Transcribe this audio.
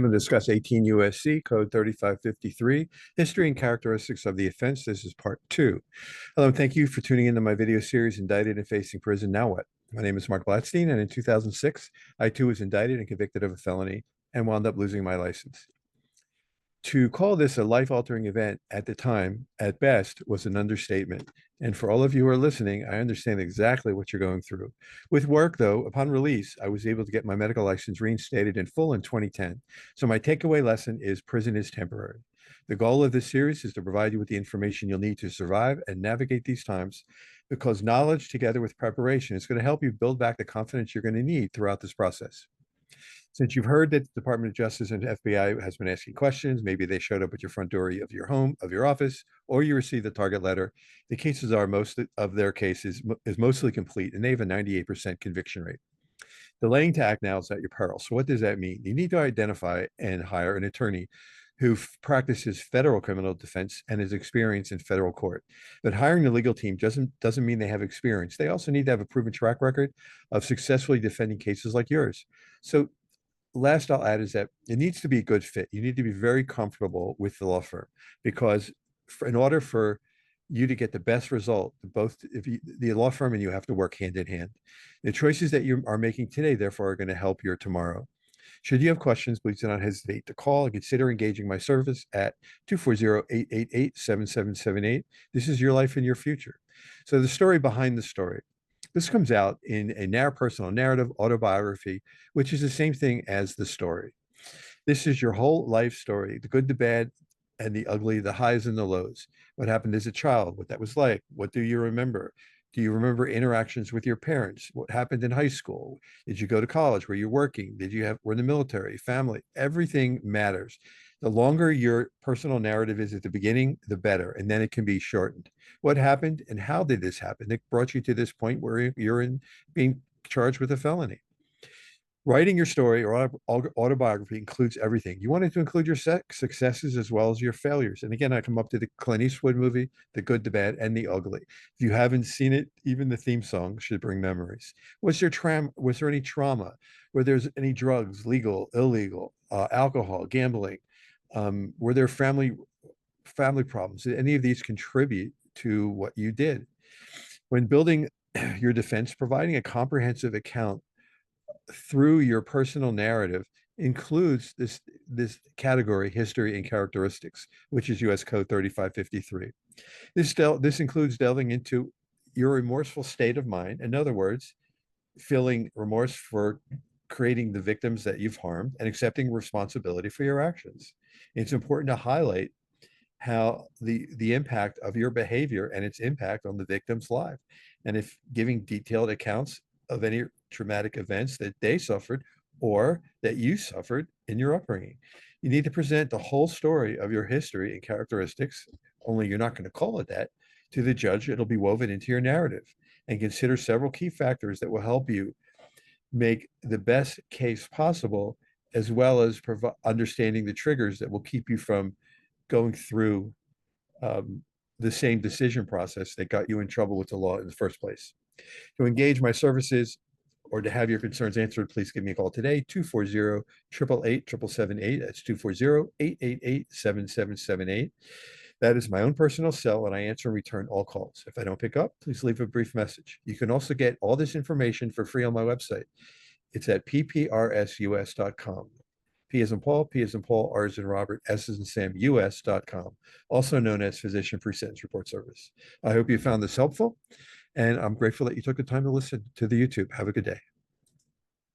I'm going to discuss 18 USC Code 3553, History and Characteristics of the Offense. This is part 2. Hello, and thank you for tuning into my video series, Indicted and Facing Prison, Now What? My name is Mark Blatstein, and in 2006, I too was indicted and convicted of a felony and wound up losing my license. To call this a life-altering event at the time, at best, was an understatement. And for all of you who are listening, I understand exactly what you're going through. With work, though, upon release, I was able to get my medical license reinstated in full in 2010. So my takeaway lesson is prison is temporary. The goal of this series is to provide you with the information you'll need to survive and navigate these times, because knowledge together with preparation is going to help you build back the confidence you're going to need throughout this process. Since you've heard that the Department of Justice and FBI has been asking questions, maybe they showed up at your front door of your home, of your office, or you received the target letter, the cases are most of their cases is mostly complete, and they have a 98% conviction rate. Delaying to act now is at your peril. So what does that mean? You need to identify and hire an attorney who practices federal criminal defense and is experienced in federal court. But hiring a legal team doesn't mean they have experience. They also need to have a proven track record of successfully defending cases like yours. So last I'll add is that it needs to be a good fit. You need to be very comfortable with the law firm, because in order for you to get the best result, the law firm and you have to work hand in hand. The choices that you are making today, therefore, are going to help your tomorrow. Should you have questions, please do not hesitate to call and consider engaging my service at 240-888-7778. This is your life and your future. So the story behind the story. This comes out in a personal narrative, autobiography, which is the same thing as the story. This is your whole life story, the good, the bad, and the ugly, the highs and the lows. What happened as a child, what that was like. What do you remember? Do you remember interactions with your parents? What happened in high school? Did you go to college? Were you working? Were in the military, family? Everything matters. The longer your personal narrative is at the beginning, the better, and then it can be shortened. What happened and how did this happen? It brought you to this point where you're being charged with a felony. Writing your story or autobiography includes everything. You want it to include your successes as well as your failures. And again, I come up to the Clint Eastwood movie, The Good, the Bad, and the Ugly. If you haven't seen it, even the theme song should bring memories. Was there any trauma? Were there any drugs, legal, illegal, alcohol, gambling? Were there family problems? Did any of these contribute to what you did? When building your defense, providing a comprehensive account through your personal narrative includes this category, history and characteristics, which is US Code 3553. This includes delving into your remorseful state of mind. In other words, feeling remorse for creating the victims that you've harmed and accepting responsibility for your actions. It's important to highlight how the impact of your behavior and its impact on the victim's life. And if giving detailed accounts of any traumatic events that they suffered or that you suffered in your upbringing. You need to present the whole story of your history and characteristics, only you're not going to call it that, to the judge. It'll be woven into your narrative, and consider several key factors that will help you make the best case possible, as well as understanding the triggers that will keep you from going through the same decision process that got you in trouble with the law in the first place. To engage my services or to have your concerns answered, please give me a call today, 240-888-7778. That's 240-888-7778. That is my own personal cell, and I answer and return all calls. If I don't pick up, please leave a brief message. You can also get all this information for free on my website. It's at pprsus.com. P as in Paul, P as in Paul, R as in Robert, S as in Sam, US.com, also known as Physician Pre-Sentence Report Service. I hope you found this helpful, and I'm grateful that you took the time to listen to the YouTube. Have a good day.